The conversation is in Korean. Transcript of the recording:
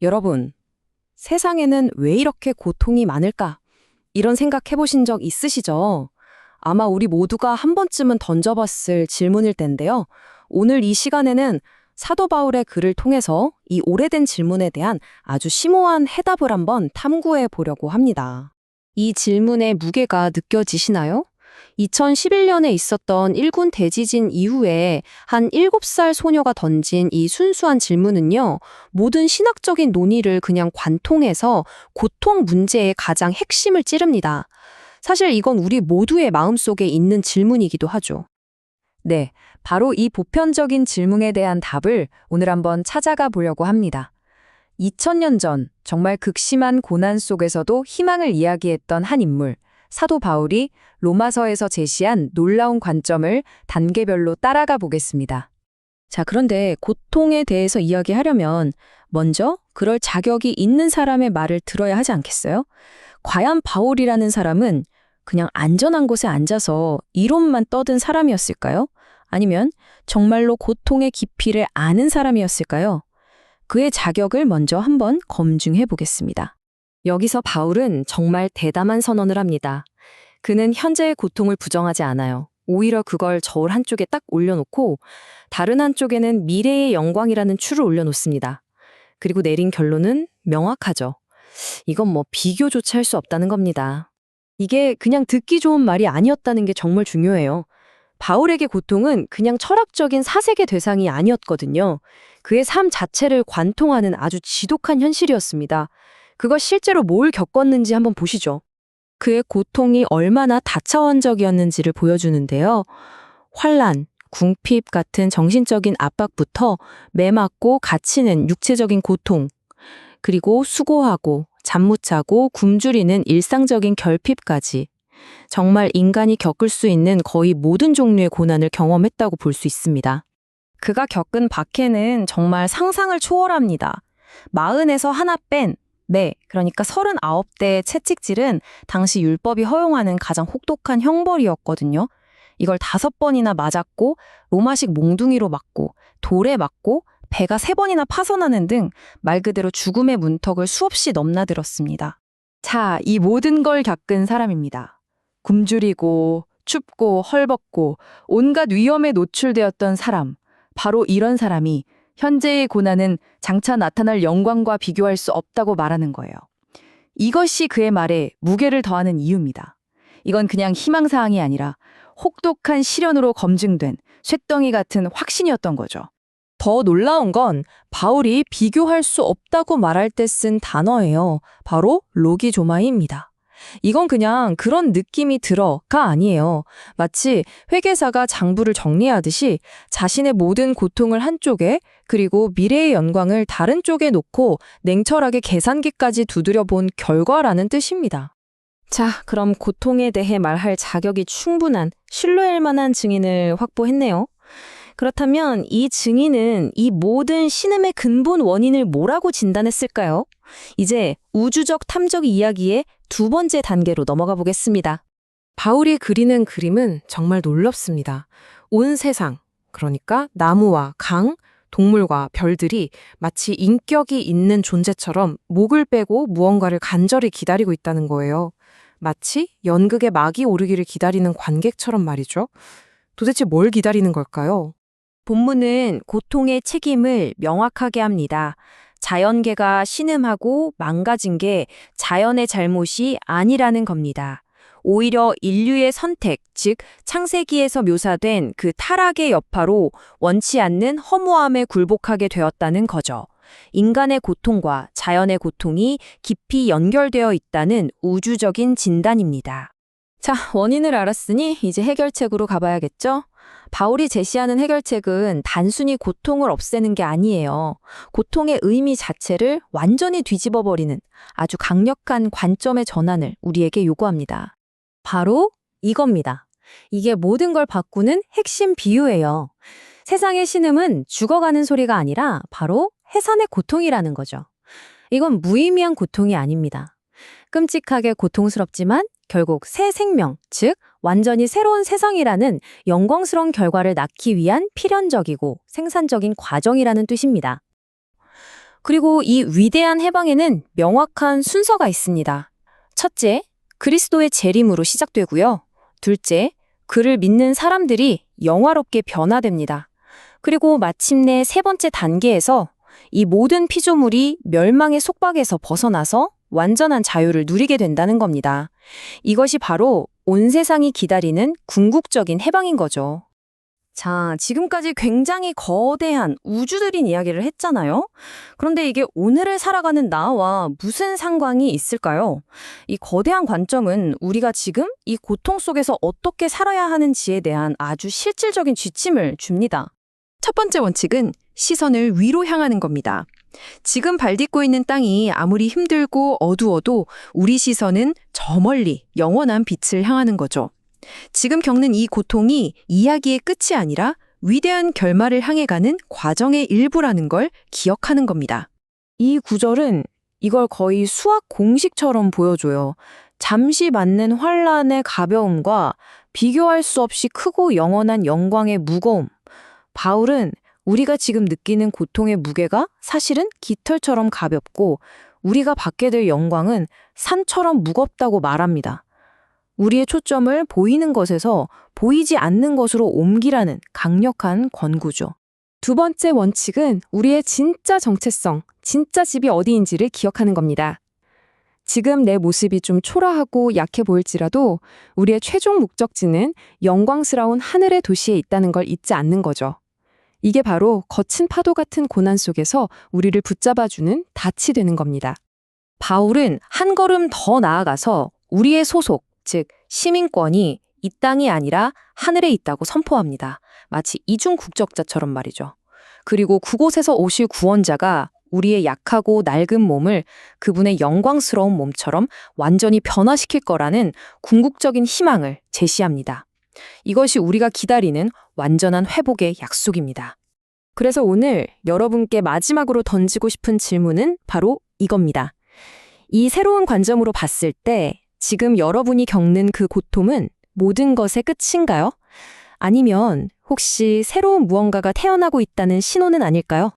여러분, 세상에는 왜 이렇게 고통이 많을까? 이런 생각 해보신 적 있으시죠? 아마 우리 모두가 한 번쯤은 던져봤을 질문일 텐데요. 오늘 이 시간에는 사도 바울의 글을 통해서 이 오래된 질문에 대한 아주 심오한 해답을 한번 탐구해 보려고 합니다. 이 질문의 무게가 느껴지시나요? 2011년에 있었던 일군 대지진 이후에 한 7살 소녀가 던진 이 순수한 질문은요, 모든 신학적인 논의를 그냥 관통해서 고통 문제의 가장 핵심을 찌릅니다. 사실 이건 우리 모두의 마음속에 있는 질문이기도 하죠. 네, 바로 이 보편적인 질문에 대한 답을 오늘 한번 찾아가 보려고 합니다. 2000년 전 정말 극심한 고난 속에서도 희망을 이야기했던 한 인물, 사도 바울이 로마서에서 제시한 놀라운 관점을 단계별로 따라가 보겠습니다. 자, 그런데 고통에 대해서 이야기하려면 먼저 그럴 자격이 있는 사람의 말을 들어야 하지 않겠어요? 과연 바울이라는 사람은 그냥 안전한 곳에 앉아서 이론만 떠든 사람이었을까요? 아니면 정말로 고통의 깊이를 아는 사람이었을까요? 그의 자격을 먼저 한번 검증해 보겠습니다. 여기서 바울은 정말 대담한 선언을 합니다. 그는 현재의 고통을 부정하지 않아요. 오히려 그걸 저울 한쪽에 딱 올려놓고 다른 한쪽에는 미래의 영광이라는 추를 올려놓습니다. 그리고 내린 결론은 명확하죠. 이건 뭐 비교조차 할 수 없다는 겁니다. 이게 그냥 듣기 좋은 말이 아니었다는 게 정말 중요해요. 바울에게 고통은 그냥 철학적인 사색의 대상이 아니었거든요. 그의 삶 자체를 관통하는 아주 지독한 현실이었습니다. 그걸 실제로 뭘 겪었는지 한번 보시죠. 그의 고통이 얼마나 다차원적이었는지를 보여주는데요. 환난, 궁핍 같은 정신적인 압박부터 매 맞고 갇히는 육체적인 고통, 그리고 수고하고 잠 못 자고 굶주리는 일상적인 결핍까지 정말 인간이 겪을 수 있는 거의 모든 종류의 고난을 경험했다고 볼 수 있습니다. 그가 겪은 박해는 정말 상상을 초월합니다. 40에서 하나 뺀 그러니까 39대의 채찍질은 당시 율법이 허용하는 가장 혹독한 형벌이었거든요. 이걸 5번이나 맞았고 로마식 몽둥이로 맞고 돌에 맞고 배가 3번이나 파손하는 등 말 그대로 죽음의 문턱을 수없이 넘나들었습니다. 자, 이 모든 걸 겪은 사람입니다. 굶주리고 춥고 헐벗고 온갖 위험에 노출되었던 사람. 바로 이런 사람이 현재의 고난은 장차 나타날 영광과 비교할 수 없다고 말하는 거예요. 이것이 그의 말에 무게를 더하는 이유입니다. 이건 그냥 희망사항이 아니라 혹독한 시련으로 검증된 쇳덩이 같은 확신이었던 거죠. 더 놀라운 건 바울이 비교할 수 없다고 말할 때 쓴 단어예요. 바로 로기조마이입니다. 이건 그냥 그런 느낌이 들어가 아니에요. 마치 회계사가 장부를 정리하듯이 자신의 모든 고통을 한쪽에 그리고 미래의 영광을 다른 쪽에 놓고 냉철하게 계산기까지 두드려 본 결과라는 뜻입니다. 자, 그럼 고통에 대해 말할 자격이 충분한 신뢰할 만한 증인을 확보했네요. 그렇다면 이 증인은 이 모든 신음의 근본 원인을 뭐라고 진단했을까요? 이제 우주적 탐정 이야기의 두 번째 단계로 넘어가 보겠습니다. 바울이 그리는 그림은 정말 놀랍습니다. 온 세상, 그러니까 나무와 강, 동물과 별들이 마치 인격이 있는 존재처럼 목을 빼고 무언가를 간절히 기다리고 있다는 거예요. 마치 연극의 막이 오르기를 기다리는 관객처럼 말이죠. 도대체 뭘 기다리는 걸까요? 본문은 고통의 책임을 명확하게 합니다. 자연계가 신음하고 망가진 게 자연의 잘못이 아니라는 겁니다. 오히려 인류의 선택, 즉 창세기에서 묘사된 그 타락의 여파로 원치 않는 허무함에 굴복하게 되었다는 거죠. 인간의 고통과 자연의 고통이 깊이 연결되어 있다는 우주적인 진단입니다. 자, 원인을 알았으니 이제 해결책으로 가봐야겠죠? 바울이 제시하는 해결책은 단순히 고통을 없애는 게 아니에요. 고통의 의미 자체를 완전히 뒤집어버리는 아주 강력한 관점의 전환을 우리에게 요구합니다. 바로 이겁니다. 이게 모든 걸 바꾸는 핵심 비유예요. 세상의 신음은 죽어가는 소리가 아니라 바로 해산의 고통이라는 거죠. 이건 무의미한 고통이 아닙니다. 끔찍하게 고통스럽지만 결국 새 생명, 즉 완전히 새로운 세상이라는 영광스러운 결과를 낳기 위한 필연적이고 생산적인 과정이라는 뜻입니다. 그리고 이 위대한 해방에는 명확한 순서가 있습니다. 첫째, 그리스도의 재림으로 시작되고요. 둘째, 그를 믿는 사람들이 영화롭게 변화됩니다. 그리고 마침내 세 번째 단계에서 이 모든 피조물이 멸망의 속박에서 벗어나서 완전한 자유를 누리게 된다는 겁니다. 이것이 바로 온 세상이 기다리는 궁극적인 해방인 거죠. 자, 지금까지 굉장히 거대한 우주적인 이야기를 했잖아요. 그런데 이게 오늘을 살아가는 나와 무슨 상관이 있을까요? 이 거대한 관점은 우리가 지금 이 고통 속에서 어떻게 살아야 하는지에 대한 아주 실질적인 지침을 줍니다. 첫 번째 원칙은 시선을 위로 향하는 겁니다. 지금 발딛고 있는 땅이 아무리 힘들고 어두워도 우리 시선은 저 멀리 영원한 빛을 향하는 거죠. 지금 겪는 이 고통이 이야기의 끝이 아니라 위대한 결말을 향해 가는 과정의 일부라는 걸 기억하는 겁니다. 이 구절은 이걸 거의 수학 공식처럼 보여줘요. 잠시 맞는 환란의 가벼움과 비교할 수 없이 크고 영원한 영광의 무거움. 바울은 우리가 지금 느끼는 고통의 무게가 사실은 깃털처럼 가볍고 우리가 받게 될 영광은 산처럼 무겁다고 말합니다. 우리의 초점을 보이는 것에서 보이지 않는 것으로 옮기라는 강력한 권고죠. 두 번째 원칙은 우리의 진짜 정체성, 진짜 집이 어디인지를 기억하는 겁니다. 지금 내 모습이 좀 초라하고 약해 보일지라도 우리의 최종 목적지는 영광스러운 하늘의 도시에 있다는 걸 잊지 않는 거죠. 이게 바로 거친 파도 같은 고난 속에서 우리를 붙잡아주는 닻이 되는 겁니다. 바울은 한 걸음 더 나아가서 우리의 소속, 즉 시민권이 이 땅이 아니라 하늘에 있다고 선포합니다. 마치 이중 국적자처럼 말이죠. 그리고 그곳에서 오실 구원자가 우리의 약하고 낡은 몸을 그분의 영광스러운 몸처럼 완전히 변화시킬 거라는 궁극적인 희망을 제시합니다. 이것이 우리가 기다리는 완전한 회복의 약속입니다. 그래서 오늘 여러분께 마지막으로 던지고 싶은 질문은 바로 이겁니다. 이 새로운 관점으로 봤을 때 지금 여러분이 겪는 그 고통은 모든 것의 끝인가요? 아니면 혹시 새로운 무언가가 태어나고 있다는 신호는 아닐까요?